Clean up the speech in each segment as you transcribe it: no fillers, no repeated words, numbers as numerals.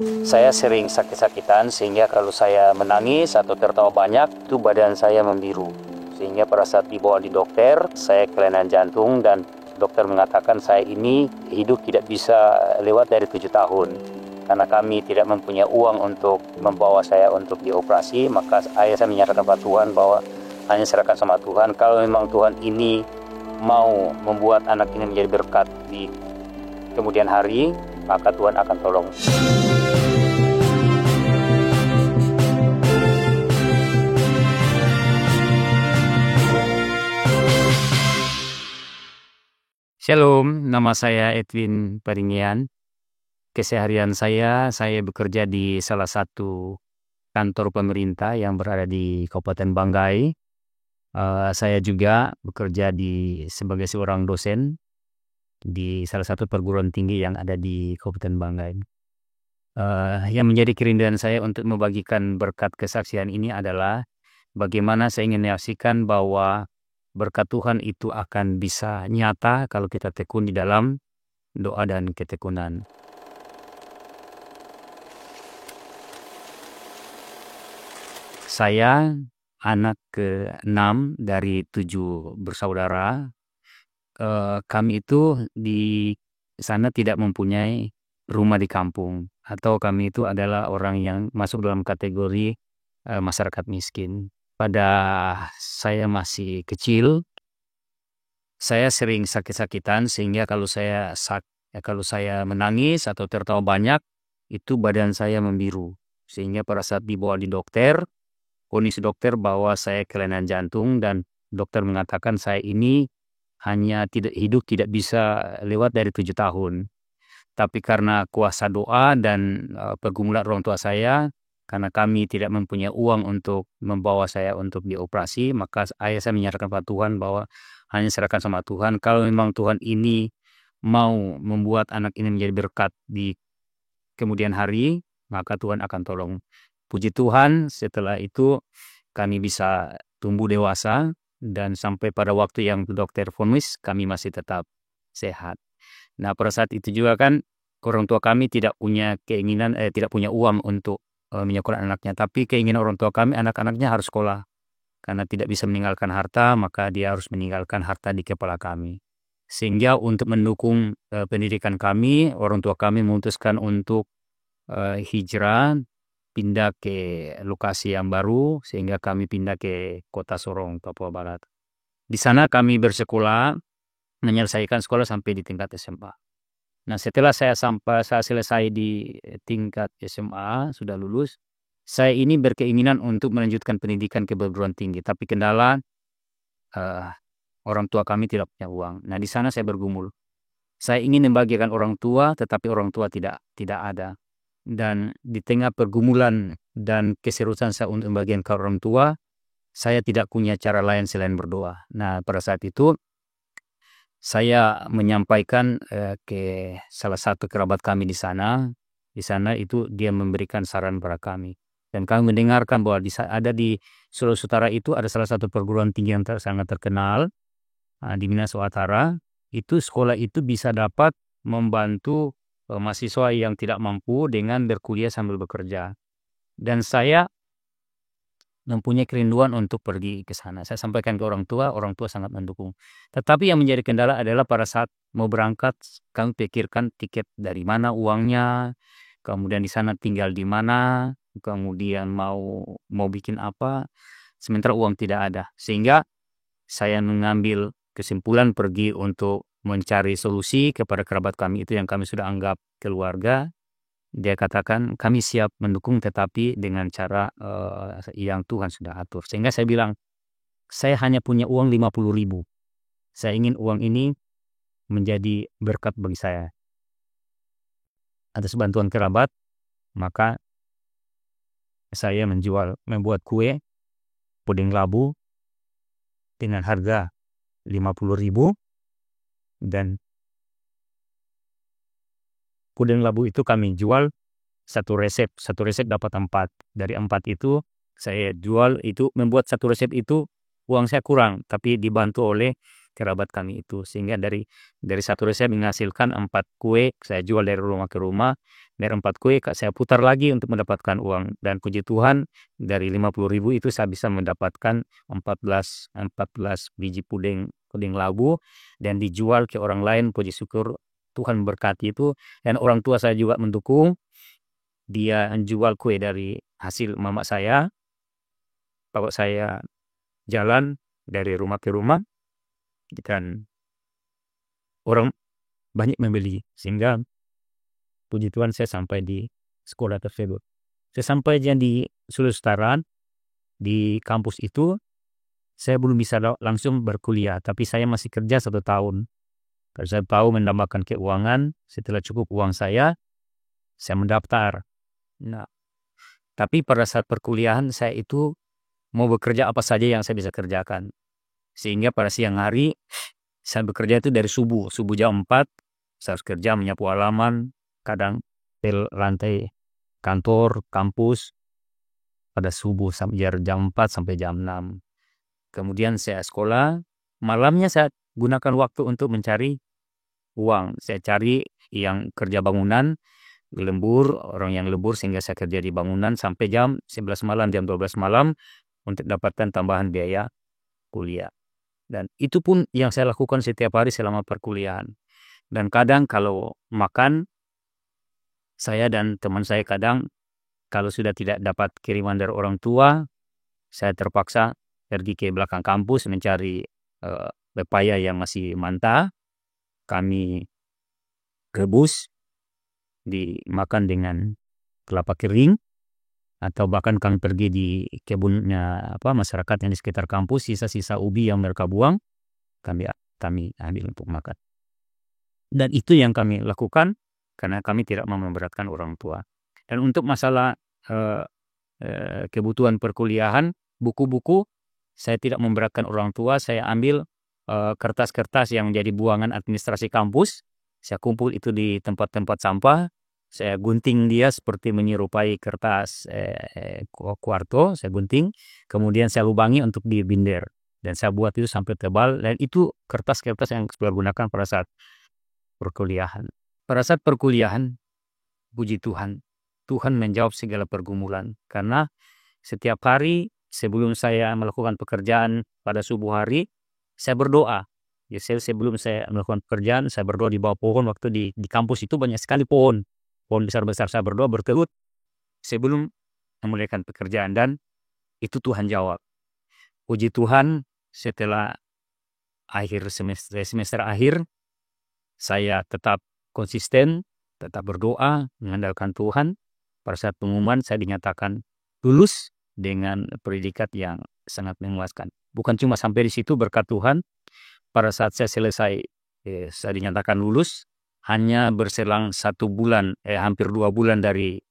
Saya sering sakit-sakitan sehingga kalau saya menangis atau tertawa banyak, itu badan saya membiru. Sehingga pada saat dibawa di dokter, saya kelainan jantung dan dokter mengatakan saya ini hidup tidak bisa lewat dari 7 tahun. Karena kami tidak mempunyai uang untuk membawa saya untuk dioperasi, maka ayah saya menyatakan kepada Tuhan bahwa hanya serahkan sama Tuhan. Kalau memang Tuhan ini mau membuat anak ini menjadi berkat di kemudian hari, maka Tuhan akan tolong. Shalom, nama saya Edwin Paringian. Keseharian saya bekerja di salah satu kantor pemerintah yang berada di Kabupaten Banggai. Saya juga bekerja sebagai seorang dosen di salah satu perguruan tinggi yang ada di Kabupaten Banggai. Yang menjadi kerinduan saya untuk membagikan berkat kesaksian ini adalah bagaimana saya ingin menyaksikan bahwa berkat Tuhan itu akan bisa nyata kalau kita tekun di dalam doa dan ketekunan. Saya anak ke-6 dari 7 bersaudara. Kami itu di sana tidak mempunyai rumah di kampung, atau kami itu adalah orang yang masuk dalam kategori masyarakat miskin. Pada saya masih kecil, saya sering sakit-sakitan sehingga kalau saya menangis atau tertawa banyak, itu badan saya membiru. Sehingga pada saat dibawa di dokter, kondisi dokter bahwa saya kelainan jantung dan dokter mengatakan saya ini hanya hidup tidak bisa lewat dari 7 tahun. Tapi karena kuasa doa dan pergumulan orang tua saya, karena kami tidak mempunyai uang untuk membawa saya untuk dioperasi, maka ayah saya menyatakan kepada Tuhan bahwa hanya serahkan sama Tuhan. Kalau memang Tuhan ini mau membuat anak ini menjadi berkat di kemudian hari, maka Tuhan akan tolong. Puji Tuhan, setelah itu kami bisa tumbuh dewasa dan sampai pada waktu yang dokter vonis kami masih tetap sehat. Nah, pada saat itu juga kan orang tua kami tidak punya keinginan, tidak punya uang untuk menyekolahkan anaknya, tapi keinginan orang tua kami anak-anaknya harus sekolah. Karena tidak bisa meninggalkan harta, maka dia harus meninggalkan harta di kepala kami. Sehingga untuk mendukung pendidikan kami, orang tua kami memutuskan untuk hijrah, pindah ke lokasi yang baru, sehingga kami pindah ke kota Sorong, Papua Barat. Di sana kami bersekolah, menyelesaikan sekolah sampai di tingkat SMA. Nah, setelah saya selesai di tingkat SMA, sudah lulus, saya ini berkeinginan untuk melanjutkan pendidikan ke perguruan tinggi, tapi kendala eh, orang tua kami tidak punya uang. Nah, di sana saya bergumul. Saya ingin membagikan orang tua, tetapi orang tua tidak ada. Dan di tengah pergumulan dan keseriusan saya untuk membagikan ke orang tua, saya tidak punya cara lain selain berdoa. Nah, pada saat itu saya menyampaikan ke salah satu kerabat kami di sana. Di sana itu dia memberikan saran pada kami. Dan kami mendengarkan bahwa ada di Sulawesi Utara itu ada salah satu perguruan tinggi yang sangat terkenal di Minas Utara. Itu sekolah itu bisa dapat membantu mahasiswa yang tidak mampu dengan berkuliah sambil bekerja. Dan saya mempunyai kerinduan untuk pergi ke sana. Saya sampaikan ke orang tua sangat mendukung. Tetapi yang menjadi kendala adalah pada saat mau berangkat, kami pikirkan tiket dari mana uangnya, kemudian di sana tinggal di mana, kemudian mau bikin apa, sementara uang tidak ada. Sehingga saya mengambil kesimpulan pergi untuk mencari solusi kepada kerabat kami itu yang kami sudah anggap keluarga. Dia katakan kami siap mendukung tetapi dengan cara yang Tuhan sudah atur. Sehingga saya bilang, saya hanya punya uang 50.000. Saya ingin uang ini menjadi berkat bagi saya. Atas bantuan kerabat, maka saya membuat kue puding labu dengan harga 50.000, dan puding labu itu kami jual satu resep dapat 4. Dari 4 itu saya jual, itu membuat satu resep itu uang saya kurang, tapi dibantu oleh kerabat kami itu. Sehingga dari satu resep menghasilkan 4 kue, saya jual dari rumah ke rumah. Dari 4 kue saya putar lagi untuk mendapatkan uang. Dan puji Tuhan dari 50.000 itu saya bisa mendapatkan 14 biji puding labu dan dijual ke orang lain. Puji syukur Tuhan berkati itu. Dan orang tua saya juga mendukung. Dia jual kue dari hasil mama saya. Bawa saya jalan dari rumah ke rumah dan orang banyak membeli, sehingga puji Tuhan saya sampai di sekolah tersebut. Saya sampai di Sulawesi Utara, di kampus itu saya belum bisa langsung berkuliah, tapi saya masih kerja 1 tahun. Karena saya tahu menambahkan keuangan, setelah cukup uang saya mendaftar. Nah, tapi pada saat perkuliahan saya itu mau bekerja apa saja yang saya bisa kerjakan. Sehingga pada siang hari saya bekerja itu dari subuh jam 4 saya harus kerja menyapu halaman, kadang pel lantai kantor, kampus pada subuh sampai jam 4 sampai jam 6. Kemudian saya sekolah, malamnya saya gunakan waktu untuk mencari uang. Saya cari yang kerja bangunan, lembur, orang yang lembur sehingga saya kerja di bangunan sampai jam 11 malam, jam 12 malam untuk dapatkan tambahan biaya kuliah. Dan itu pun yang saya lakukan setiap hari selama perkuliahan. Dan kadang kalau makan, saya dan teman saya kadang kalau sudah tidak dapat kiriman dari orang tua, saya terpaksa pergi ke belakang kampus mencari pepaya yang masih mentah. Kami rebus, dimakan dengan kelapa kering, atau bahkan kami pergi di kebunnya masyarakat yang di sekitar kampus, sisa-sisa ubi yang mereka buang, kami ambil untuk makan. Dan itu yang kami lakukan karena kami tidak mau memberatkan orang tua. Dan untuk masalah kebutuhan perkuliahan, buku-buku, saya tidak memberatkan orang tua. Saya ambil kertas-kertas yang menjadi buangan administrasi kampus, saya kumpul itu di tempat-tempat sampah, saya gunting dia seperti menyerupai kertas kuarto, saya gunting, kemudian saya lubangi untuk dibinder, dan saya buat itu sampai tebal. Dan itu kertas-kertas yang saya gunakan pada saat perkuliahan. Pada saat perkuliahan, puji Tuhan, Tuhan menjawab segala pergumulan. Karena setiap hari sebelum saya melakukan pekerjaan pada subuh hari, saya berdoa. Ya, sebelum saya melakukan pekerjaan, saya berdoa di bawah pohon. Waktu di kampus itu banyak sekali pohon besar-besar. Saya berdoa bertelut sebelum memulaikan pekerjaan, dan itu Tuhan jawab. Puji Tuhan, setelah akhir semester akhir, saya tetap konsisten, tetap berdoa, mengandalkan Tuhan. Pada saat pengumuman saya dinyatakan lulus dengan predikat yang sangat memuaskan. Bukan cuma sampai di situ, berkat Tuhan, pada saat saya selesai saya dinyatakan lulus, hanya berselang 1 bulan, hampir 2 bulan dari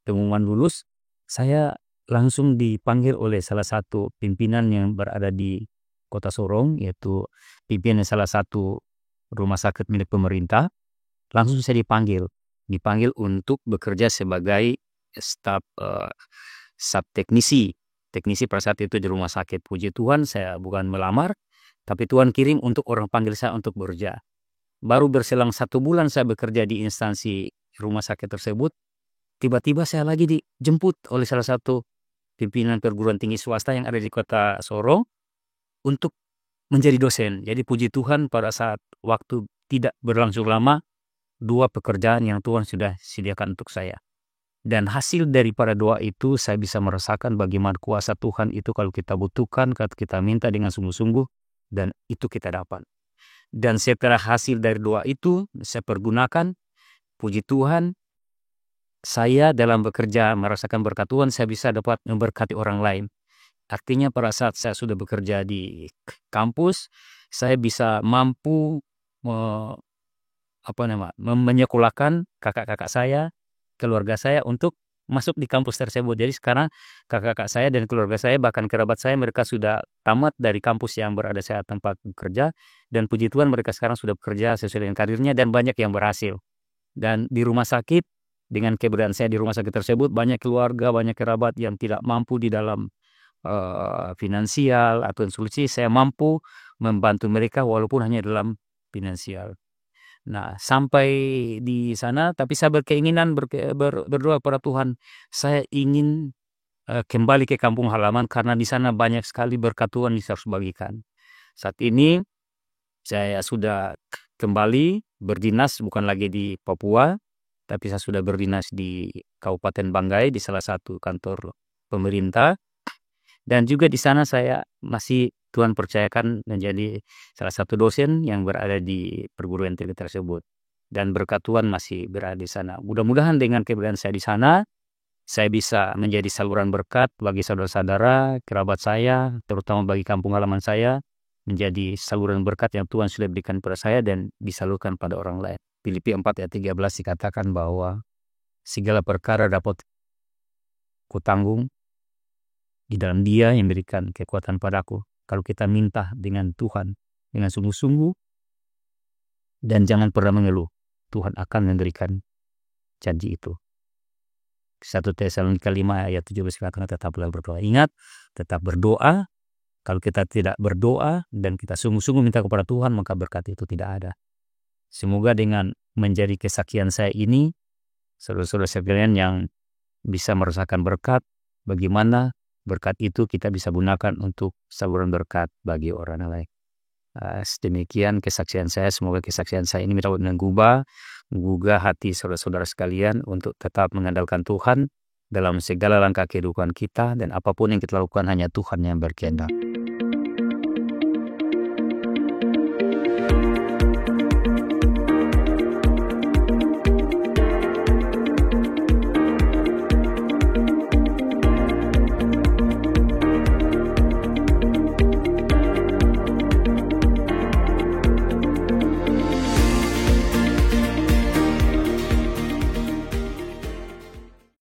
pengumuman lulus, saya langsung dipanggil oleh salah satu pimpinan yang berada di Kota Sorong, yaitu pimpinan salah satu rumah sakit milik pemerintah. Langsung saya dipanggil untuk bekerja sebagai staf teknisi pada saat itu di rumah sakit. Puji Tuhan, saya bukan melamar, tapi Tuhan kirim untuk orang panggil saya untuk bekerja. Baru berselang 1 bulan saya bekerja di instansi rumah sakit tersebut, tiba-tiba saya lagi dijemput oleh salah satu pimpinan perguruan tinggi swasta yang ada di Kota Sorong untuk menjadi dosen. Jadi puji Tuhan, pada saat waktu tidak berlangsung lama, 2 pekerjaan yang Tuhan sudah sediakan untuk saya. Dan hasil daripada doa itu, saya bisa merasakan bagaimana kuasa Tuhan itu kalau kita butuhkan, kalau kita minta dengan sungguh-sungguh, dan itu kita dapat. Dan setelah hasil dari doa itu saya pergunakan, puji Tuhan, saya dalam bekerja merasakan berkat Tuhan, saya bisa dapat memberkati orang lain. Artinya pada saat saya sudah bekerja di kampus, saya bisa mampu menyekolahkan kakak-kakak saya, keluarga saya untuk masuk di kampus tersebut. Jadi sekarang kakak-kakak saya dan keluarga saya, bahkan kerabat saya, mereka sudah tamat dari kampus yang berada saya tempat bekerja, dan puji Tuhan mereka sekarang sudah bekerja sesuai dengan karirnya dan banyak yang berhasil. Dan di rumah sakit, dengan keberadaan saya di rumah sakit tersebut, banyak keluarga, banyak kerabat yang tidak mampu di dalam finansial atau solusi, saya mampu membantu mereka walaupun hanya dalam finansial. Nah, sampai di sana tapi saya berkeinginan berdoa pada Tuhan, saya ingin kembali ke kampung halaman karena di sana banyak sekali berkat Tuhan yang saya harus bagikan. Saat ini saya sudah kembali berdinas bukan lagi di Papua, tapi saya sudah berdinas di Kabupaten Banggai di salah satu kantor pemerintah. Dan juga di sana saya masih Tuhan percayakan menjadi salah satu dosen yang berada di perguruan tinggi tersebut. Dan berkat Tuhan masih berada di sana. Mudah-mudahan dengan keberadaan saya di sana, saya bisa menjadi saluran berkat bagi saudara-saudara, kerabat saya, terutama bagi kampung halaman saya, menjadi saluran berkat yang Tuhan sudah berikan pada saya dan disalurkan pada orang lain. Filipi 4 ayat 13 dikatakan bahwa segala perkara dapat kutanggung di dalam Dia yang memberikan kekuatan padaku. Kalau kita minta dengan Tuhan dengan sungguh-sungguh dan jangan pernah mengeluh, Tuhan akan memberikan janji itu. 1 Tesalonika 5 ayat 17 katakan tetaplah berdoa. Ingat, tetap berdoa. Kalau kita tidak berdoa dan kita sungguh-sungguh minta kepada Tuhan, maka berkat itu tidak ada. Semoga dengan menjadi kesaksian saya ini, saudara-saudara sekalian yang bisa merasakan berkat, bagaimana berkat itu kita bisa gunakan untuk saluran berkat bagi orang lain. Demikian kesaksian saya. Semoga kesaksian saya ini dapat menggugah hati saudara-saudara sekalian untuk tetap mengandalkan Tuhan dalam segala langkah kehidupan kita, dan apapun yang kita lakukan hanya Tuhan yang berkehendak.